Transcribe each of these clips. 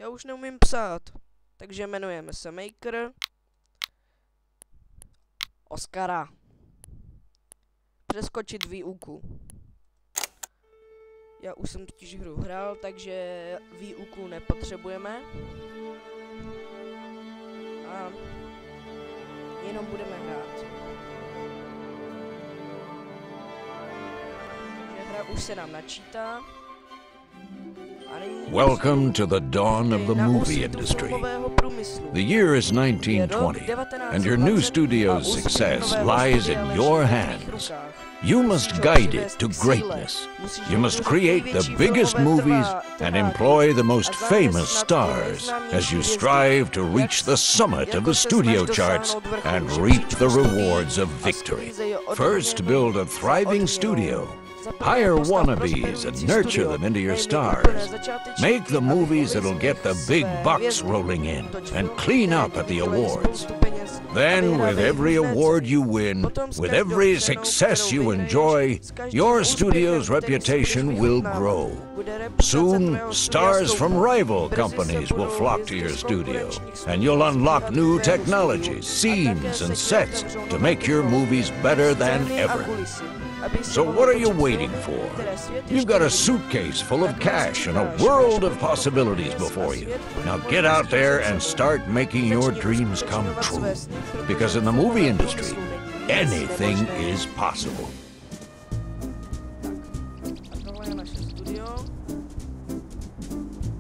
Já už neumím psát, takže jmenujeme se Maker. Oskara. Přeskočit výuku. Já už jsem totiž hru hrál, takže výuku nepotřebujeme. A jenom budeme hrát. Takže hra už se nám načítá. Welcome to the dawn of the movie industry. The year is 1920, and your new studio's success lies in your hands. You must guide it to greatness. You must create the biggest movies and employ the most famous stars as you strive to reach the summit of the studio charts and reap the rewards of victory. First, build a thriving studio. Hire wannabes and nurture them into your stars. Make the movies that'll get the big bucks rolling in and clean up at the awards. Then, with every award you win, with every success you enjoy, your studio's reputation will grow. Soon, stars from rival companies will flock to your studio, and you'll unlock new technologies, scenes, and sets to make your movies better than ever. So what are you waiting for? You've got a suitcase full of cash and a world of possibilities before you. Now get out there and start making your dreams come true. Because in the movie industry, anything is possible.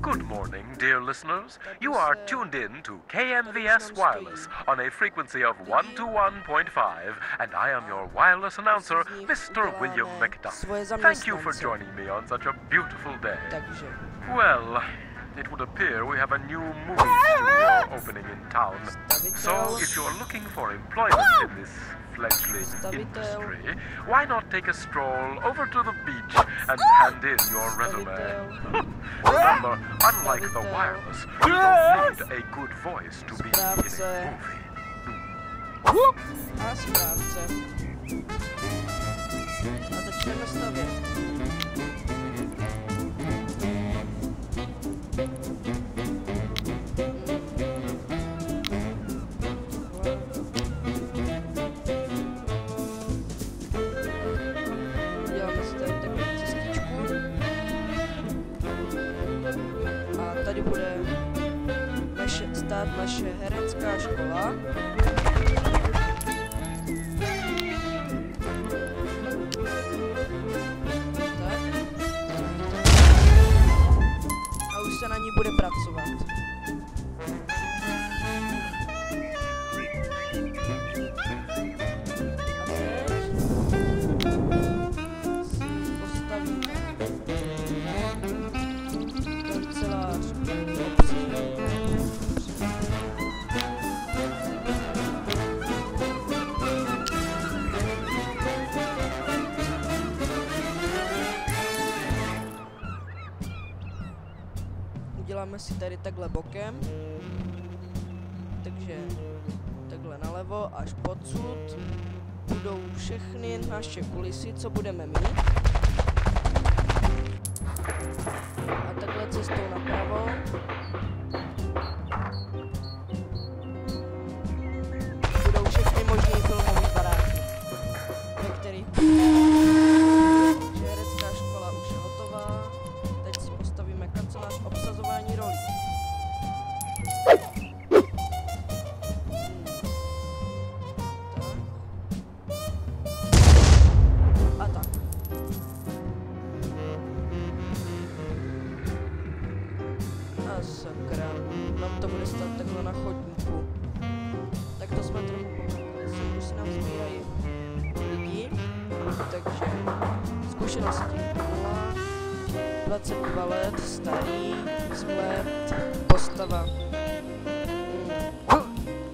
Good morning, dear listeners. You are tuned in to KMVS Wireless on a frequency of 121.5, and I am your wireless announcer, Mr. William McDuff. Thank you for joining me on such a beautiful day. Well, it would appear we have a new movie studio opening in town. So if you're looking for employment in this fledgling industry, why not take a stroll over to the beach and hand in your resume? Remember, unlike the wireless, you don't need a good voice to be in a movie. A správce. A začneme stavět. Tady bude stát naše herecká škola. Tak. A už se na ní bude pracovat. Uděláme si tady takhle bokem, takže takhle nalevo až podsud budou všechny naše kulisy, co budeme mít. A takhle cestou napravo budou všechny možný filmové baráky, ve kterých herecká škola už je hotová. Teď si postavíme kancelář obsazování rolí. A tak. A sakra, nám to bude stát takhle na chodníku. Tak to jsme trochu pochopili, už se nám sbírají lidi, takže zkušenosti 0, 22 let, starý, vzhled, postava.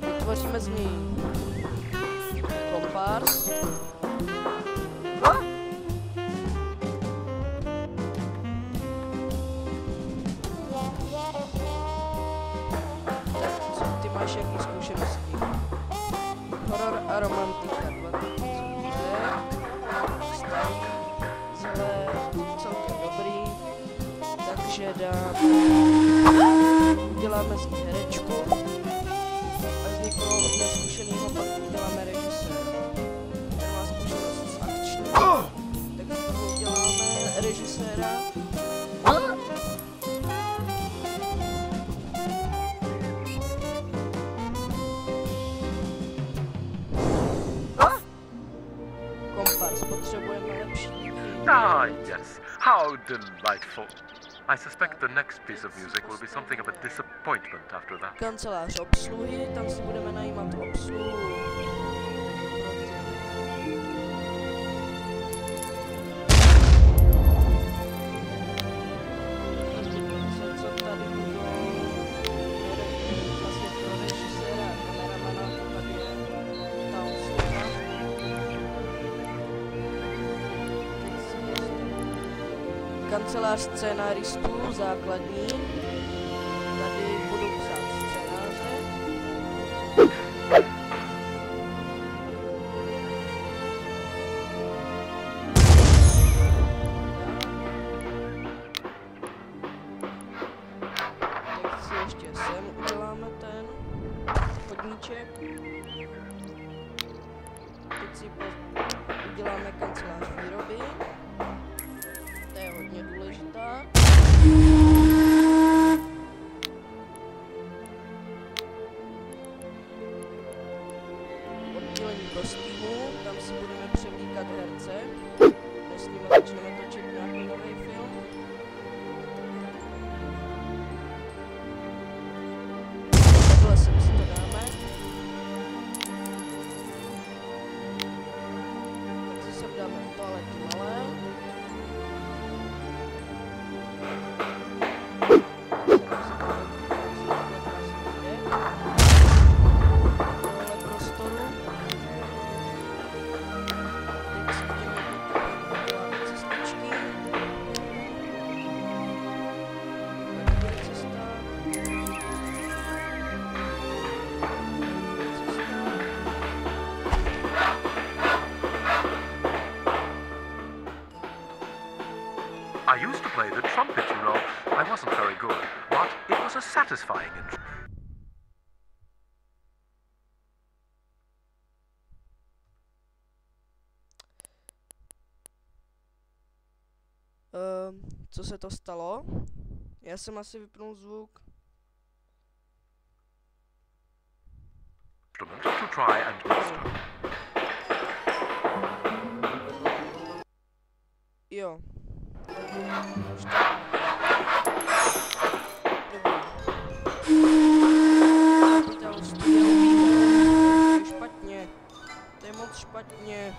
Vytvoříme z něj kompárs. Tak, co ty máš jaký zkušenosti? Horor a romantika, 20 starý, vzhled, celkem dobrý. Takže dám uděláme z ní herečku a z někoho neskušenýho pak uděláme režiséra. Ten má zkušenost s akčním, tak z toho uděláme režiséra. Kompars, potřebujeme lepší lidi. Ah, yes. How delightful. I suspect the next piece of music will be something of a disappointment after that. Kancelář obsluhy, tam si budeme najímat obsluhu. Co tady budou? Vlastně pro režiséra, kameramana, tady je ta obsluha. Kancelář scénáristů, základní. Tady budu psát scénáře. Tak si ještě sem uděláme ten chodníček. Teď si uděláme kancelář výroby. To je hodně důležitá. Oddělení kostýmů, tam si budeme převlíkat herce. S nimi začneme točit nějaký nový film. Takhle sem si to dáme. Tak si sem dáme toalety malé. I used to play the trumpet, you know. I wasn't very good, but it was a satisfying instrument. Co se to stalo? Já jsem asi vypnul zvuk. To try and master. Jo. Špatně. To je moc špatně.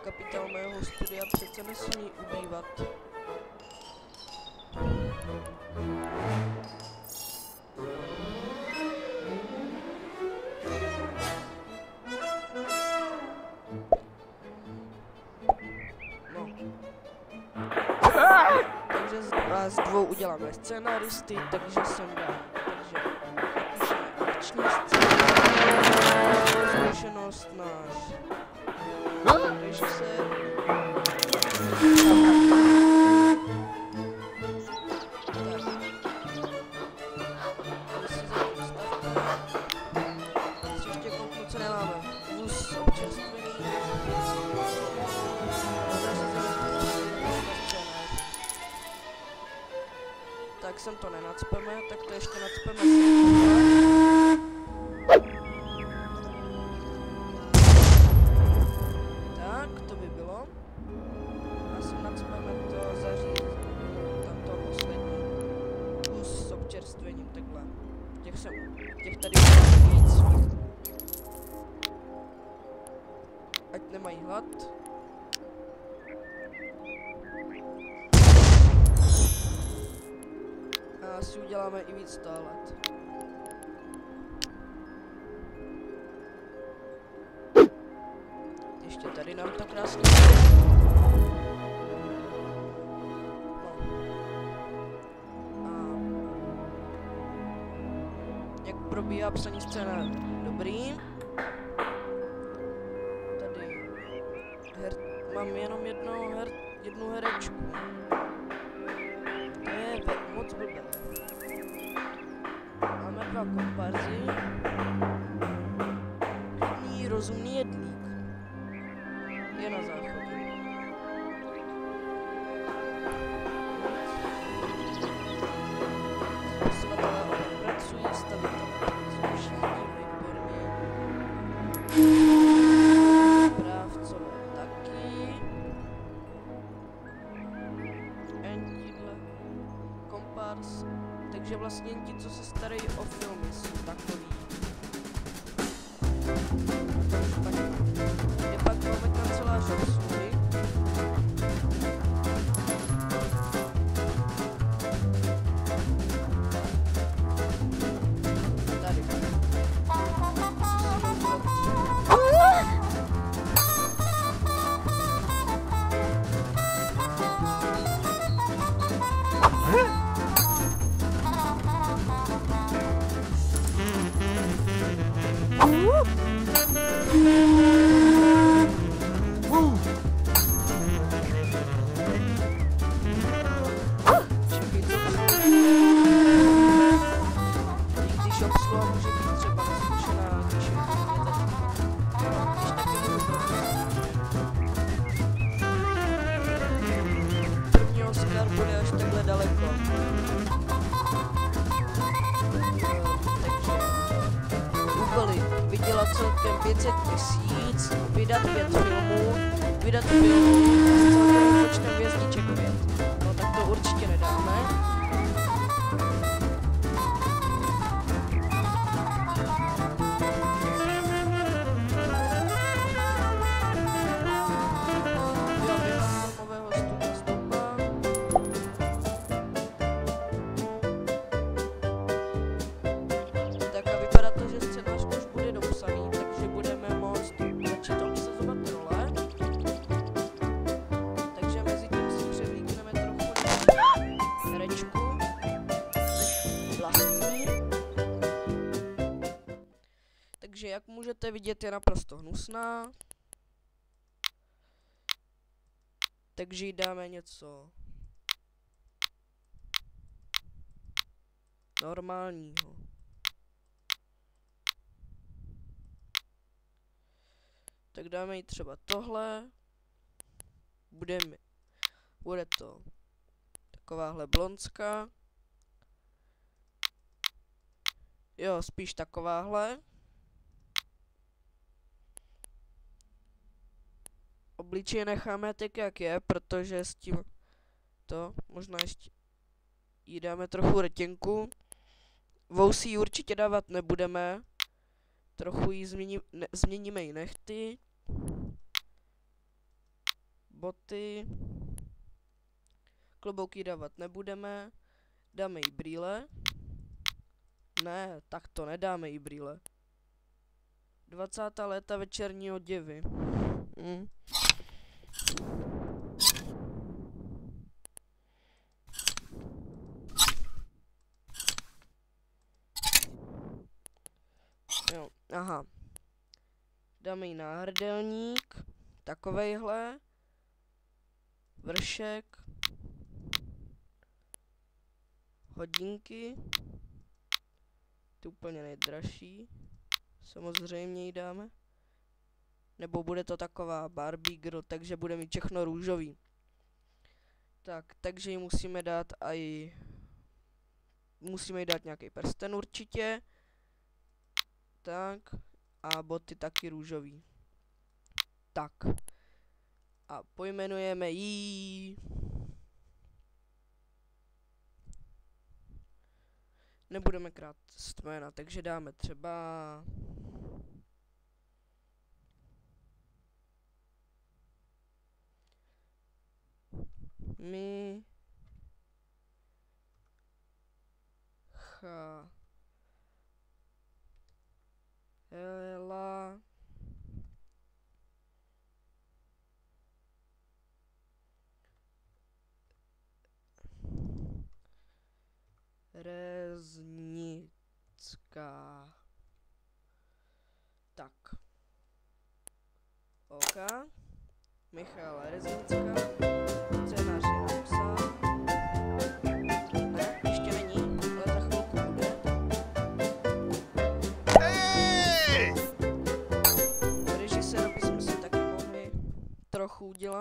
Kapitál mého studia přece nesmí ubývat. Takže z dvou uděláme scénaristy, takže jsem dám. Takže píšeme akční scénář, zkušenost náš režisér. Tak sem to nenacpeme, tak to ještě nacpeme sem. Tak, to by bylo. A sem nacpeme to zařízení. Tam to poslední. Plus s občerstvením, takhle. Těch tady bude víc. Ať nemají hlad. A si uděláme i víc toalet. Ještě tady nám to krásně. No. A jak probíhá psaní scénáře? Dobrý. mám jenom jednu herečku. To je moc blbé. Máme 2 komparzy. Klidný, rozumný jedlík. Je na záchodě. Zpracovatelé pracují, stavitelé pracují, všichni výborní. Správcové taky. Endídle. Kompárs. Takže vlastně ti, co se starají o filmy, jsou takový. Je pak máme kancelář obsluhy. Tady. Když obsluha může být třeba neskušená, když je když taky můžu první Oscar bude až takhle daleko. Úkoly. Vydělat celkem 500 000, vydat 5 filmů, vydat film s celkovým počtem hvězdiček 5. No tak to určitě nedáme. Takže jak můžete vidět, je naprosto hnusná. Takže jí dáme něco normálního. Tak dáme jí třeba tohle. Bude to takováhle blondská. Jo, spíš takováhle. Obličej necháme tak, jak je, protože s tím to, možná ještě jí dáme trochu rtěnku. Vousy jí určitě dávat nebudeme. Trochu jí změníme jí nehty. Boty. Klobouky dávat nebudeme. Dáme jí brýle. Ne, tak to nedáme jí brýle. 20. léta večerní oděvy. Jo, aha. Dáme jí náhrdelník. Takovejhle. Vršek. Hodinky. Ty úplně nejdražší. Samozřejmě jí dáme. Nebo bude to taková Barbie girl, takže bude mít všechno růžový. Tak, takže jí musíme dát nějaký prsten určitě. Tak. A boty taky růžový. Tak. A pojmenujeme jí... Nebudeme krást jména, takže dáme třeba... Michaela Reznická. Tak. OK. Michaela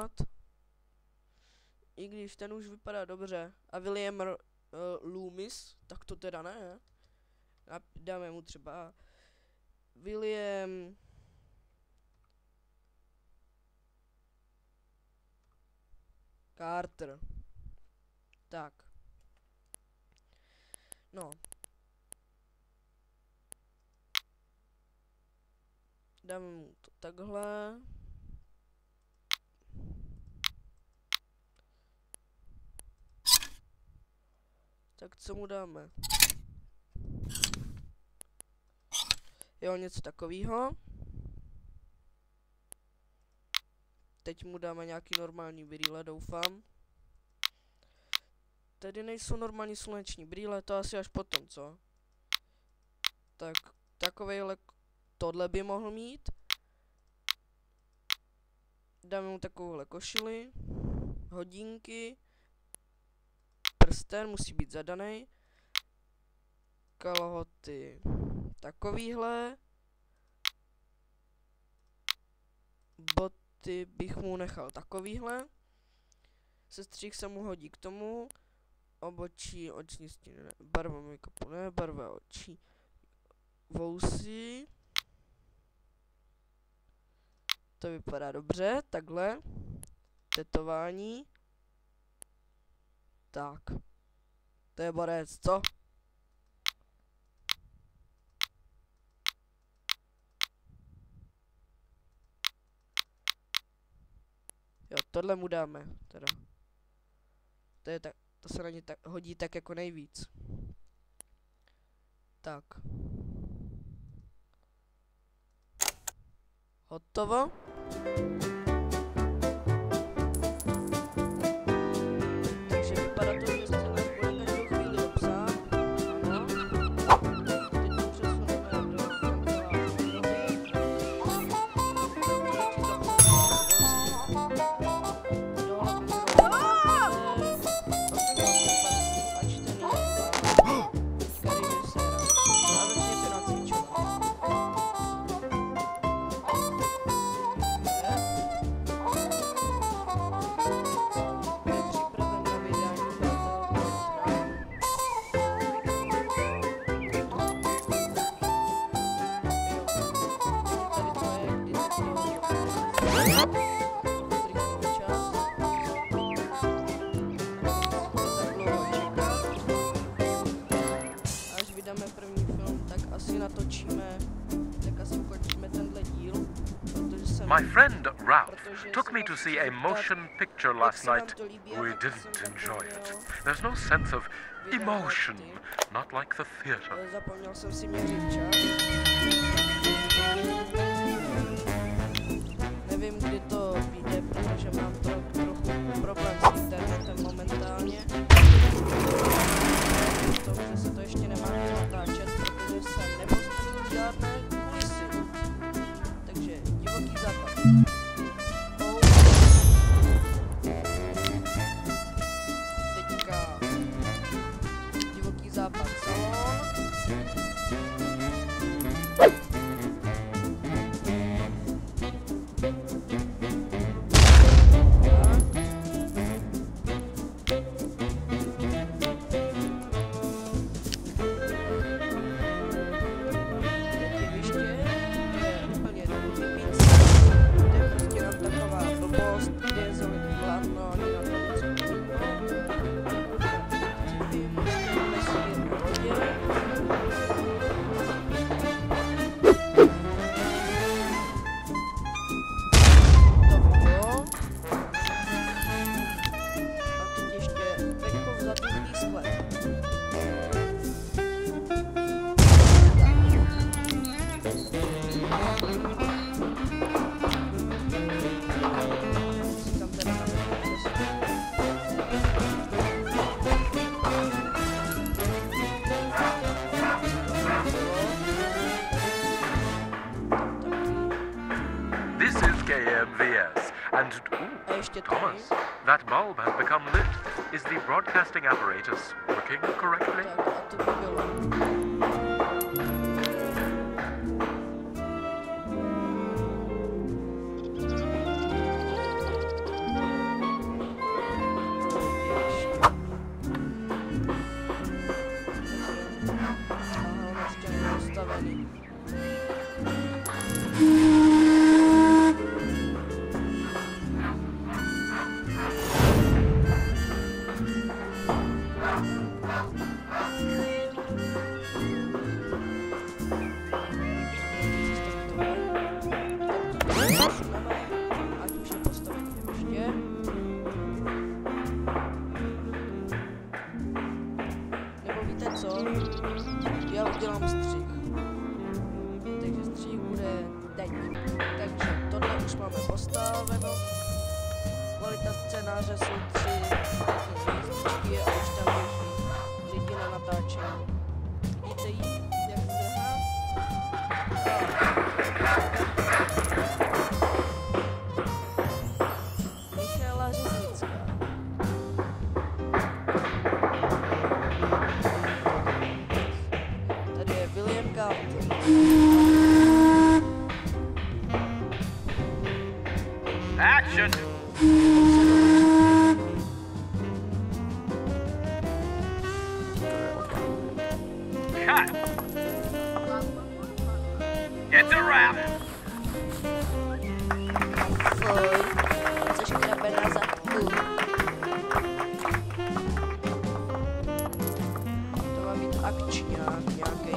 udělat. I když ten už vypadá dobře. A William Loomis, tak to teda ne. A dáme mu třeba William Carter. Tak. No. Dáme mu to takhle. Tak co mu dáme? Jo, něco takového. Teď mu dáme nějaký normální brýle, doufám. Tady nejsou normální sluneční brýle, to asi až potom, co? Tak, takovejhle, tohle by mohl mít. Dáme mu takovouhle košili, hodinky, prsten musí být zadaný, kalhoty takovýhle, boty bych mu nechal takovýhle, sestřih se mu hodí k tomu, obočí, oční stíny, ne, barva make-upu, ne, barva očí, vousy, to vypadá dobře, takhle, tetování, tak, to je borec, co? Jo, tohle mu dáme, teda. To je tak, to se na ně tak hodí tak jako nejvíc. Tak. Hotovo. Takže vypadá to, že scénář bude každou chvíli dopsán. Ano. Teď to přesuneme do kanceláře první film, tak asi natočíme, tak asi ukončíme tenhle díl, protože jsem... My friend Ralph took me to see a motion picture last night. We didn't enjoy it. There's no sense of emotion, not like the theater. Zapomněl jsem si měřit čas. Nevím, kdy to vyjde, protože mám trochu problém s internetem momentálně. Protože se to ještě nemá natáčet, protože jsem nepostavil žádné kulisy. Takže divoký západ. Teďka divoký západ salon. KMVS. And, Thomas, that bulb has become lit. Is the broadcasting apparatus working correctly? Aha, na stěnu postavený. Já udělám střih. Takže střih bude teď. Takže tohle už máme postaveno. Kvalita scénáře jsou 3 hvězdičky a už tam běží lidi na natáčení. Vidíte jí, jak zdrhá? Michaela Řeznická. Tady je William Carter. Action! Cut! It's a wrap! Fuj, což krabe na zadku. To má být akčňák nějaký.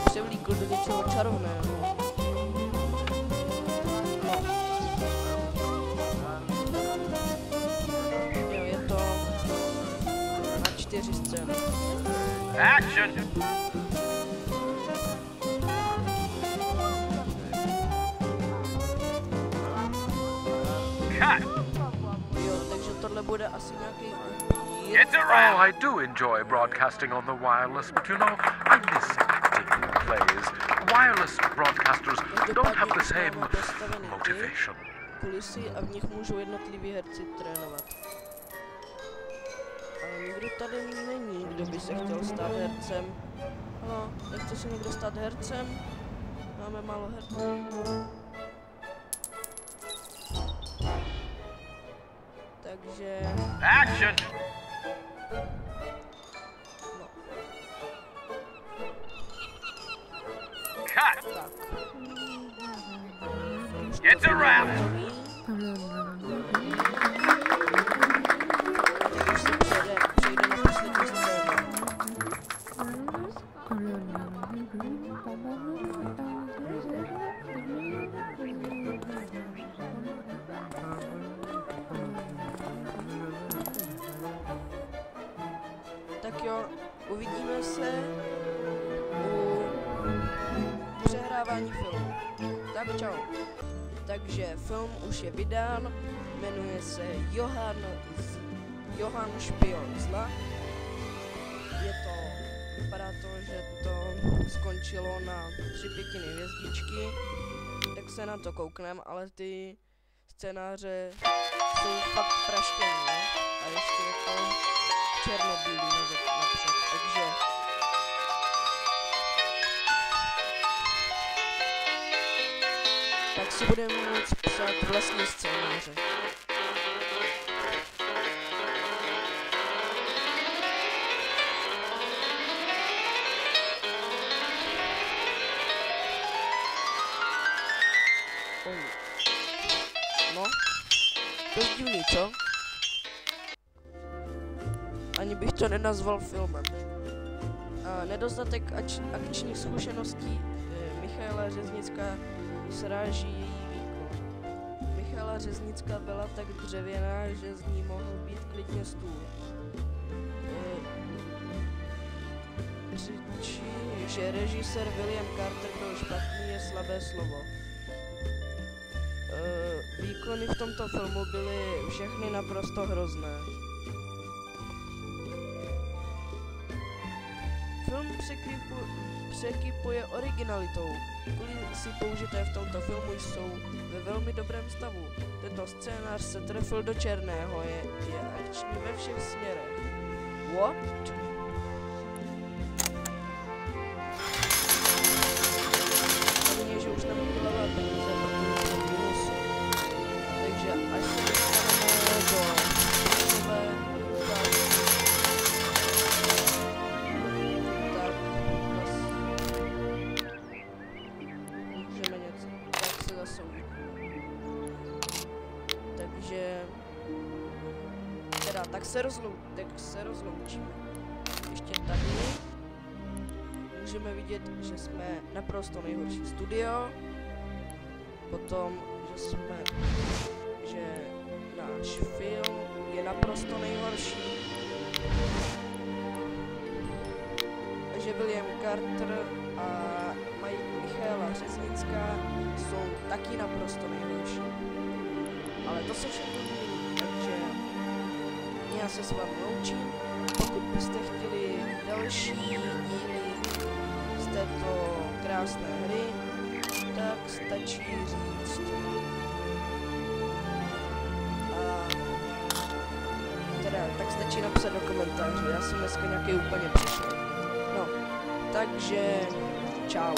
Převlíkl do něčeho čarovného. Jo, je to na 4 scény. Action! Cut! Jo, takže tohle bude asi nějaký... It's a wrap! Oh, I do enjoy broadcasting on the wireless, but you know, I miss acting in plays. Wireless broadcasters don't have the same motivation. Kulisy a v nich můžou jednotliví herci trénovat. Ale nikdo tady není, kdo by se chtěl stát hercem. Halo, nechce se někdo stát hercem? Máme málo herců. Takže... Action! No, Cut! tak. It's a wrap! Teď už se přejde na poslední scénu. Tak jo, uvidíme se u přehrávání filmu. Tak čau. Takže film už je vydán, jmenuje se Johann Špion zla. Vypadá to, že to skončilo na 3/5 hvězdičky, tak se na to kouknem, ale ty scénáře jsou fakt praštění, ne? A ještě je to černobílý napřed, takže... Tak si budeme moct psát vlastní scénáře. No, dost divný, co? Ani bych to nenazval filmem. Nedostatek akčních zkušeností Michaela Řeznická sráží její výkon. Michaela Řeznická byla tak dřevěná, že z ní mohl být klidně stůl. Řečí, že režisér William Carter byl špatný, je slabé slovo. Výkony v tomto filmu byly všechny naprosto hrozné. Film překypuje originalitou. Kulisy použité v tomto filmu jsou ve velmi dobrém stavu. Tento scénář se trefil do černého, je akční ve všech směrech. What? tak se rozloučíme. Ještě tady můžeme vidět, že jsme naprosto nejhorší studio. Potom, že náš film je naprosto nejhorší. A že William Carter a Michaela Řeznická jsou taky naprosto nejhorší. Ale to se všechno změní, takže já se s vámi loučím. Pokud byste chtěli další díly z této krásné hry, tak stačí říct. Tak stačí napsat do komentářů, já jsem dneska nějaký úplně přišel. No, takže čau.